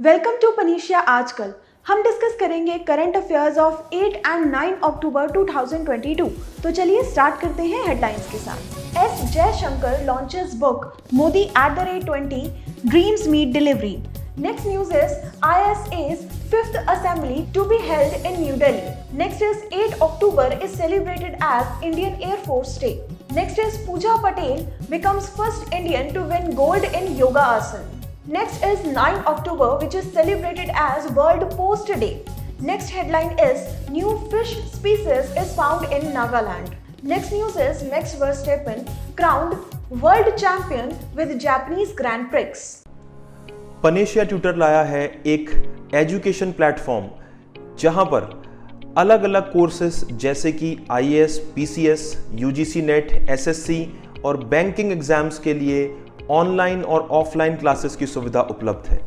Welcome to Panacea आजकल। हम discuss करेंगे current affairs of 8 and 9 October 2022। तो चलिए स्टार्ट करते हैं हेडलाइंस के साथ। S Jaishankar launches book Modi @20 dreams meet delivery. Next news is ISA's 5th assembly to be held in New Delhi. Next is 8 October is celebrated as Indian Air Force Day. Next is Pooja Patel becomes first Indian to win gold in Yoga Asana. Next is 9 October which is celebrated as World Post Day. Next headline is new fish species is found in Nagaland. Next news is Max Verstappen crowned world champion with Japanese Grand Prix. Panacea tutor लाया है एक education platform जहां पर अलग अलग courses जैसे कि IAS, PCS, UGC net, SSC और बैंकिंग एग्जाम्स के लिए ऑनलाइन और ऑफलाइन क्लासेस की सुविधा उपलब्ध है।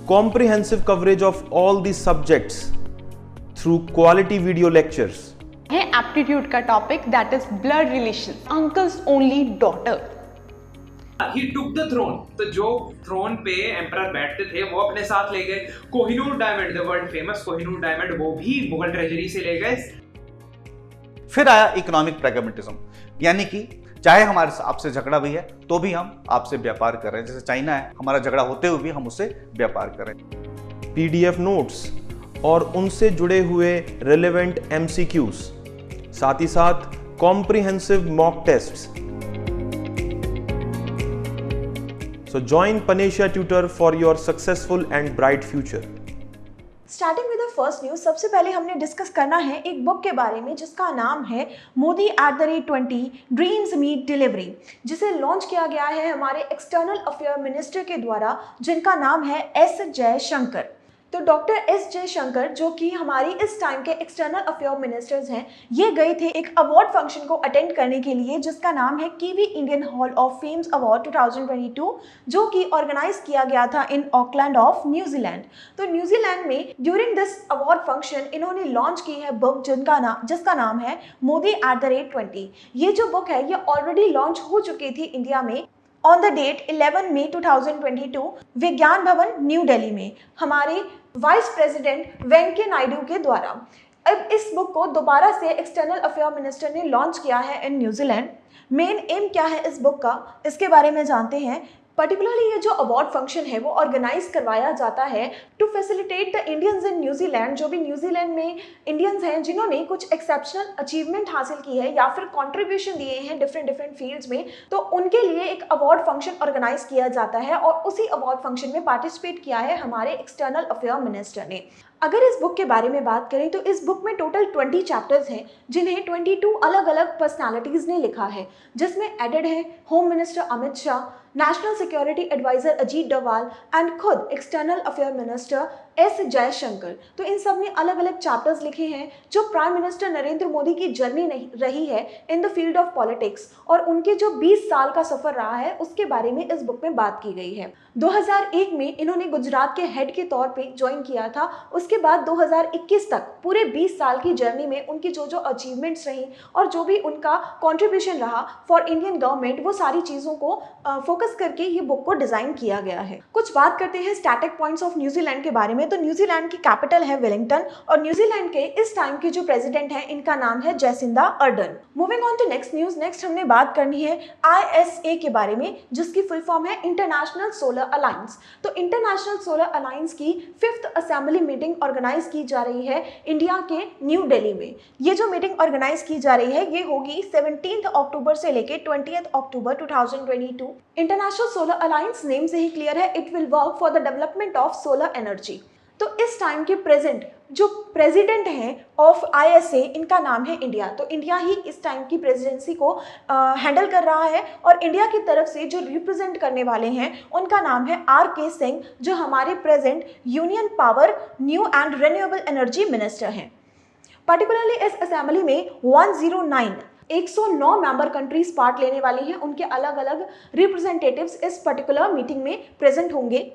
Comprehensive coverage of all the subjects through quality video lectures है। एप्टीट्यूड का topic that is blood relation, uncles only daughter. He took the throne. तो जो थ्रोन पे एम्परर बैठते थे वो अपने साथ ले गए। Kohinoor diamond, the world famous Kohinoor diamond, वो भी मुगल ट्रेजरी से ले गए। फिर आया इकोनॉमिक प्रैग्मेटिज्म, यानी कि चाहे हमारे आपसे झगड़ा भी है तो भी हम आपसे व्यापार कर रहे हैं। जैसे चाइना है, हमारा झगड़ा होते हुए भी हम उससे व्यापार करें। पीडीएफ नोट्स और उनसे जुड़े हुए रिलेवेंट एमसीक्यूज, साथ ही साथ comprehensive mock tests. So join Panesia Tutor for your successful and bright future. Starting with the first news, सबसे पहले हमने डिस्कस करना है एक बुक के बारे में जिसका नाम है मोदी @20 ड्रीम्स मीट डिलीवरी, जिसे लॉन्च किया गया है हमारे एक्सटर्नल अफेयर मिनिस्टर के द्वारा, जिनका नाम है एस जयशंकर। तो डॉक्टर एस जयशंकर, जो कि हमारी इस टाइम के एक्सटर्नल अफेयर मिनिस्टर्स हैं, ये गए थे एक अवार्ड फंक्शन को अटेंड करने के लिए जिसका नाम है kiwi Indian hall of famous award 2022, जो कि ऑर्गेनाइज किया गया था इन ऑकलैंड ऑफ न्यूजीलैंड। तो न्यूजीलैंड में ड्यूरिंग दिस अवार्ड फंक्शन इन्होंने लॉन्च की है बुक जिसका नाम है मोदी @20। ये जो बुक है ये ऑलरेडी लॉन्च हो चुकी थी इंडिया में ऑन द डेट 11 मई 2022 विज्ञान भवन न्यू दिल्ली में हमारे वाइस प्रेसिडेंट वेंकैया नायडू के द्वारा। अब इस बुक को दोबारा से एक्सटर्नल अफेयर मिनिस्टर ने लॉन्च किया है इन न्यूजीलैंड। मेन एम क्या है इस बुक का, इसके बारे में जानते हैं। पर्टिकुलरली ये जो अवार्ड फंक्शन है वो ऑर्गेनाइज करवाया जाता है to facilitate the Indians in New Zealand. जो भी न्यूजीलैंड में इंडियंस हैं जिन्होंने कुछ एक्सेप्शनल अचीवमेंट हासिल की है या फिर कंट्रीब्यूशन दिए हैं डिफरेंट फील्ड्स में, तो उनके लिए एक अवार्ड फंक्शन ऑर्गेनाइज किया जाता है और उसी अवार्ड फंक्शन में पार्टिसिपेट किया है हमारे एक्सटर्नल अफेयर मिनिस्टर ने। अगर इस बुक के बारे में बात करें तो इस बुक में टोटल 20 चैप्टर्स हैं जिन्हें 22 अलग अलग पर्सनालिटीज़ ने लिखा है, जिसमें एडेड है home minister Amit Shah, national security adviser Ajit Doval and खुद external affair minister S Jaishankar. तो इन सब ने अलग अलग चैप्टर्स लिखे हैं जो प्राइम मिनिस्टर नरेंद्र मोदी की जर्नी रही है in the field of politics और उनके जो 20 साल का सफ़र रहा है उसके बारे में इस बुक में बात की गई है। 2001 में इन्होंने गुजरात के हेड के तौर पे ज्वाइन किया था। उसके बाद 2021 तक पूरे 20 साल की जर्नी में उनकी जो जो अचीवमेंट्स रही और जो भी उनका कॉन्ट्रीब्यूशन रहा फॉर इंडियन गवर्नमेंट, वो सारी चीज़ों को फोकस करके ये बुक को डिज़ाइन किया गया है। कुछ बात करते हैं स्टैटिक पॉइंट्स ऑफ न्यूजीलैंड के बारे में। तो न्यूजीलैंड की कैपिटल है वेलिंगटन और न्यूजीलैंड के इस टाइम के जो प्रेसिडेंट हैं इनका नाम है Jacinda Ardern. Moving on to next news, next हमने बात करनी है ISA के बारे में, जिसकी फुल फॉर्म है इंटरनेशनल सोलर अलायंस। तो इंटरनेशनल सोलर अलायंस की 5th असेंबली मीटिंग ऑर्गेनाइज की जा रही है इंडिया के न्यू दिल्ली में। ये जो मीटिंग ऑर्गेनाइज की जा रही है ये होगी 17 अक्टूबर से लेके 20 अक्टूबर 2022। इंटरनेशनल सोलर अलायंस नेम से ही क्लियर है, it will work for the development of solar energy. तो इस टाइम के प्रेजेंट जो प्रेसिडेंट हैं ऑफ ISA इनका नाम है इंडिया। तो इंडिया ही इस टाइम की प्रेसिडेंसी को हैंडल कर रहा है और इंडिया की तरफ से जो रिप्रेजेंट करने वाले हैं उनका नाम है RK सिंह, जो हमारे present union power, new and renewable energy minister हैं। पर्टिकुलरली इस असेंबली में 109 मेंबर कंट्रीज पार्ट लेने वाली हैं। उनके अलग अलग रिप्रेजेंटेटिव्स इस पर्टिकुलर मीटिंग में प्रेजेंट होंगे।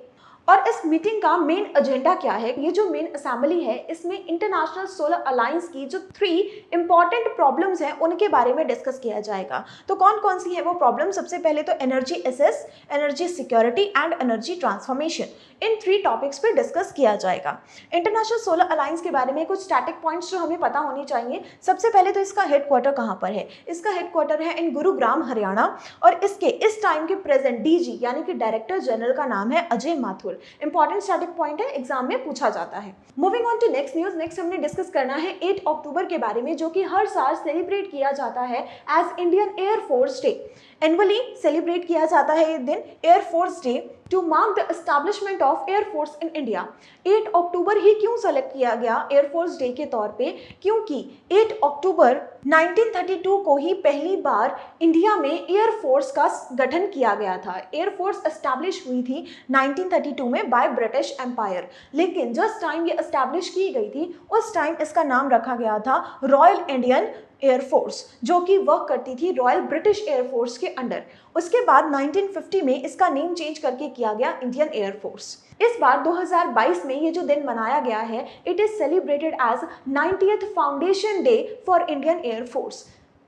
और इस मीटिंग का मेन एजेंडा क्या है? ये जो मेन असेंबली है इसमें इंटरनेशनल सोलर अलायंस की जो 3 इंपॉर्टेंट प्रॉब्लम्स हैं उनके बारे में डिस्कस किया जाएगा। तो कौन कौन सी है वो प्रॉब्लम? सबसे पहले तो energy access, energy security and energy transformation, इन 3 टॉपिक्स पे डिस्कस किया जाएगा। इंटरनेशनल सोलर अलायंस के बारे में कुछ स्टैटिक पॉइंट्स जो हमें पता होने चाहिए। सबसे पहले तो इसका हेडक्वार्टर कहाँ पर है? इसका हेडक्वार्टर है इन गुरुग्राम हरियाणा और इसके इस टाइम के प्रेजेंट डीजी यानी कि डायरेक्टर जनरल का नाम है Ajay Mathur. Important static point है, एग्जाम में पूछा जाता है। Moving on to next news, next हमने डिस्कस करना है 8 अक्टूबर के बारे में, जो कि हर साल सेलिब्रेट किया जाता है as Indian Air Force Day. Annually celebrate किया जाता है ये दिन Air Force Day to mark the establishment of Air Force in India. 8 October ही क्यों सेलेक्ट किया गया एयरफोर्स डे के तौर पे? क्योंकि 8 अक्टूबर 1932 को ही पहली बार इंडिया में एयरफोर्स का गठन किया गया था। एयरफोर्स एस्टैब्लिश हुई थी 1932 में बाय ब्रिटिश एम्पायर, लेकिन जिस टाइम ये एस्टैब्लिश की गई थी उस टाइम इसका नाम रखा गया था रॉयल इंडियन एयरफोर्स, जो कि वर्क करती थी रॉयल ब्रिटिश एयरफोर्स के अंडर। उसके बाद 1950 में इसका नेम चेंज करके किया गया इंडियन एयरफोर्स। इस बार 2022 में ये जो दिन मनाया गया है, it is celebrated as 90th foundation day for Indian Air Force.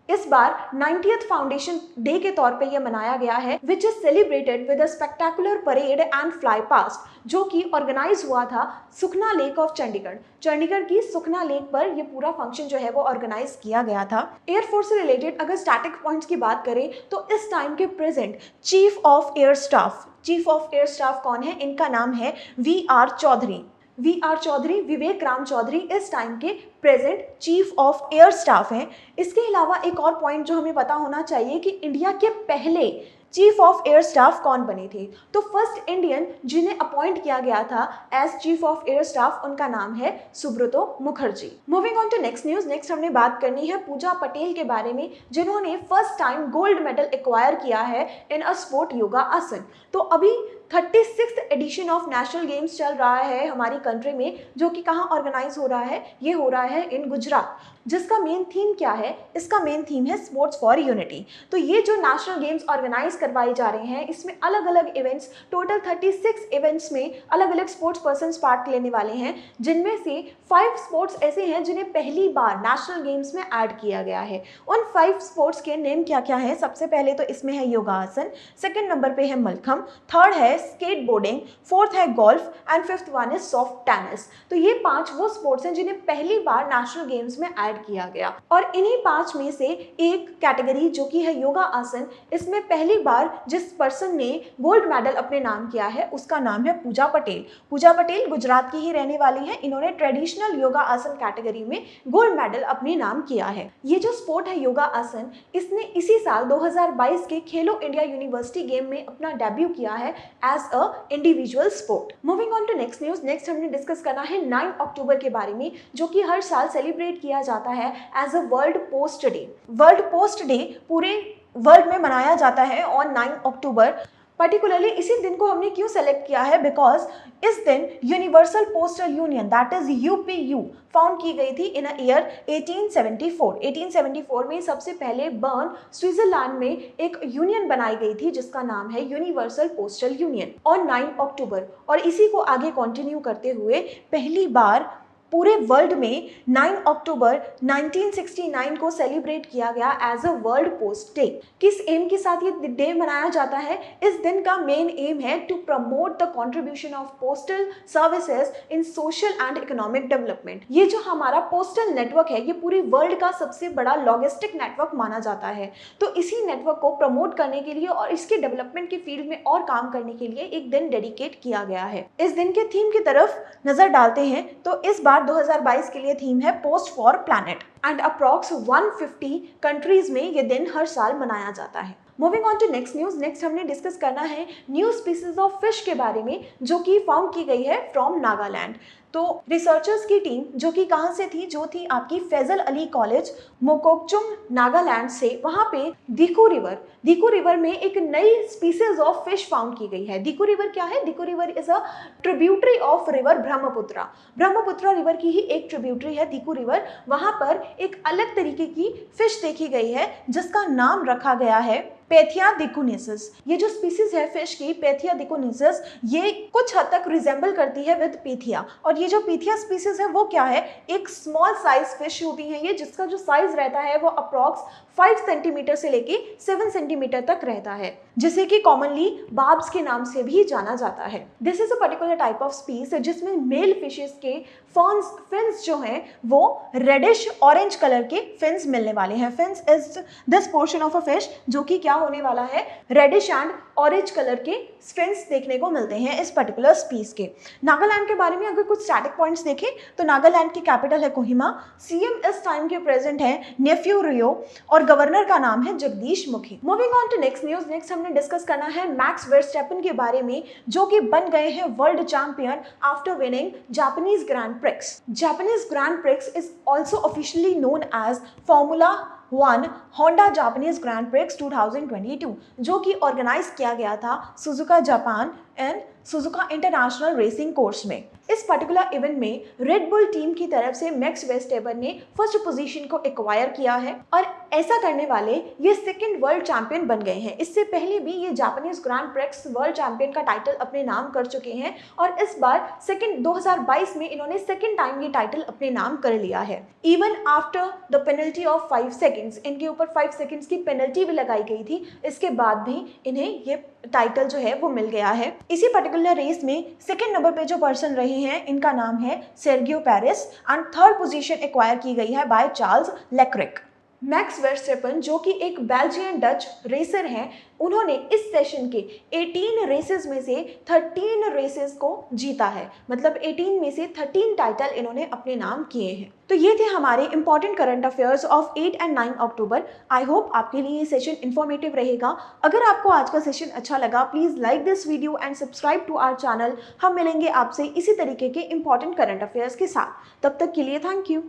इस बार 90th फाउंडेशन डे के तौर पे ये मनाया गया है, which is celebrated with a spectacular parade and fly past, जो कि ऑर्गेनाइज हुआ था सुखना लेक ऑफ चंडीगढ़। चंडीगढ़ की सुखना लेक पर ये पूरा फंक्शन जो है वो ऑर्गेनाइज किया गया था। एयरफोर्स से रिलेटेड अगर स्टैटिक पॉइंट्स की बात करें तो इस टाइम के present chief of air staff कौन है? इनका नाम है VR चौधरी। VR चौधरी, विवेक राम चौधरी इस टाइम के present chief of air staff हैं। इसके अलावा एक और पॉइंट जो हमें पता होना चाहिए कि इंडिया के पहले चीफ ऑफ एयर स्टाफ कौन बने थे? तो फर्स्ट इंडियन जिन्हें अपॉइंट किया गया था as chief of air staff, उनका नाम है Subroto Mukherjee. Moving on to next news, next हमने बात करनी है पूजा पटेल के बारे में, जिन्होंने first time gold medal acquire किया है इन अ स्पोर्ट योगा आसन। तो अभी 36th addition of national games चल रहा है हमारी कंट्री में, जो कि कहाँ ऑर्गेनाइज हो रहा है? ये हो रहा है इन गुजरात। जिसका मेन थीम क्या है? इसका मेन थीम है स्पोर्ट्स फॉर यूनिटी। तो ये जो नेशनल गेम्स ऑर्गेनाइज करवाए जा रहे हैं, इसमें अलग अलग इवेंट्स, टोटल 36 इवेंट्स में अलग अलग स्पोर्ट्स पर्सन्स पार्ट लेने वाले हैं, जिनमें से 5 स्पोर्ट्स ऐसे हैं जिन्हें पहली बार नेशनल गेम्स में ऐड किया गया है। उन 5 स्पोर्ट्स के नेम क्या क्या है? सबसे पहले तो इसमें है योगासन, सेकंड नंबर पे है मलखम, थर्ड है स्केट बोर्डिंग, फोर्थ है golf and fifth one is soft tennis. तो ये 5 वो स्पोर्ट्स हैं जिन्हें पहली बार नेशनल गेम्स में ऐड किया गया। और इन्हीं 5 में से एक कैटेगरी जो कि है योगा आसन, इसमें पहली बार जिस पर्सन ने गोल्ड मेडल अपने नाम किया है उसका नाम है पूजा पटेल। पूजा पटेल गुजरात की ही रहने वाली है। इन्होंने ट्रेडिशनल योगा आसन कैटेगरी में गोल्ड मेडल अपने नाम किया है। ये जो स्पोर्ट है योगा आसन, इसने इसी साल 2022 के खेलो इंडिया यूनिवर्सिटी गेम में अपना डेब्यू किया है as a individual sport. Moving on to next news, next हमने डिस्कस करना है 9 अक्टूबर के बारे में, जो कि हर साल सेलिब्रेट किया जाता है as a world post day. World post day पूरे वर्ल्ड में मनाया जाता है ऑन 9 अक्टूबर। पर्टिकुलरली इसी दिन को हमने क्यों सेलेक्ट किया है? बिकॉज इस दिन universal postal union that is UPU found की गई थी इन ईयर 1874। 1874 में सबसे पहले बर्न स्विट्जरलैंड में एक यूनियन बनाई गई थी जिसका नाम है यूनिवर्सल पोस्टल यूनियन ऑन 9 अक्टूबर। और इसी को आगे कंटिन्यू करते हुए पहली बार पूरे वर्ल्ड में 9 अक्टूबर 1969 को सेलिब्रेट किया गया as a world post day. किस एम के साथ ये डे मनाया जाता है? इस दिन का मेन एम है to promote the contribution of postal services in social and economic development. ये जो हमारा पोस्टल नेटवर्क है, ये पूरी वर्ल्ड का सबसे बड़ा लॉजिस्टिक नेटवर्क माना जाता है। तो इसी नेटवर्क को प्रमोट करने के लिए और इसके डेवलपमेंट के फील्ड में और काम करने के लिए एक दिन डेडिकेट किया गया है। इस दिन के थीम की तरफ नजर डालते हैं तो इस बार 2022 के लिए थीम है post for planet and approx 150 countries में ये दिन हर साल मनाया जाता है। Moving on to next news, next हमने डिस्कस करना है न्यू स्पीसीज ऑफ फिश के बारे में, जो कि फाउंड की गई है फ्रॉम नागालैंड। तो रिसर्चर्स की टीम जो कि कहाँ से थी, जो थी आपकी फैजल अली कॉलेज मोकोकचुंग नागालैंड से, वहाँ पे दीकू रिवर में एक नई स्पीसीज ऑफ फिश फाउंड की गई है। दीकू रिवर क्या है? Dikhu river is a tributary of river Brahmaputra river की ही एक ट्रिब्यूटरी है दीकू रिवर। वहाँ पर एक अलग तरीके की फिश देखी गई है जिसका नाम रखा गया है पैथिया दिकुनेसिस। ये जो स्पीसीज है फिश की, पैथिया दिकुनेसिस, ये कुछ हद तक रिजेंबल करती है विद पैथिया। और ये जो पैथिया स्पीसीज है वो क्या है? एक स्मॉल साइज फिश होती है ये, जिसका जो साइज रहता है वो अप्रॉक्स 5 सेंटीमीटर से लेके 7 सेंटीमीटर तक रहता है, जिसे कि कॉमनली बार्ब्स के नाम से भी जाना जाता है। This is a particular type of species जिसमें मेल फिशेस के फिन्स जो हैं वो रेडिश ऑरेंज कलर के फिन्स मिलने वाले हैं। Fins is this portion of a fish जो कि क्या होने वाला है? रेडिश एंड ऑरेंज कलर के फिन्स देखने को मिलते हैं इस पर्टिकुलर स्पीस के। नागालैंड के बारे में अगर कुछ स्टैटिक पॉइंट्स देखें तो नागालैंड की कैपिटल है कोहिमा, सीएम इस टाइम के प्रेजेंट है नेफ्यू रियो और गवर्नर का नाम है Jagdish Mukhi. Moving on to next news, next हमने डिस्कस करना है मैक्स वर्स्टैपन के बारे में, जो कि बन गए हैं world champion after winning Japanese Grand Prix. Japanese Grand Prix is also officially known as Formula 1 Honda Japanese Grand Prix 2022, जो कि ऑर्गेनाइज किया गया था Suzuka Japan and Suzuka international racing course में। इस पर्टिकुलर इवेंट में रेड बुल टीम की तरफ से मैक्स वर्स्टैपन ने फर्स्ट पोजीशन को एक्वायर किया है और ऐसा करने वाले ये सेकंड वर्ल्ड चैंपियन बन गए हैं। इससे पहले भी ये Japanese Grand prix world champion का टाइटल अपने नाम कर चुके हैं और इस बार 2022 में इन्होंने सेकंड टाइम ये टाइटल अपने नाम कर लिया है। Even after the penalty of 5 seconds, इनके ऊपर 5 सेकेंड्स की पेनल्टी भी लगाई गई थी, इसके बाद भी इन्हें ये टाइटल जो है वो मिल गया है। इसी पर्टिकुलर रेस में सेकंड नंबर पे जो पर्सन रहे हैं इनका नाम है Sergio Perez and third position acquire की गई है by Charles Leclerc. Max Verstappen जो कि एक बेल्जियन डच रेसर हैं, उन्होंने इस सेशन के 18 रेसेस में से 13 रेसेस को जीता है, मतलब 18 में से 13 टाइटल इन्होंने अपने नाम किए हैं। तो ये थे हमारे important current affairs of 8 and 9 October. I hope आपके लिए ये सेशन इन्फॉर्मेटिव रहेगा। अगर आपको आज का सेशन अच्छा लगा, please like this video and subscribe to our channel. हम मिलेंगे आपसे इसी तरीके के इंपॉर्टेंट करंट अफेयर्स के साथ। तब तक के लिए थैंक यू।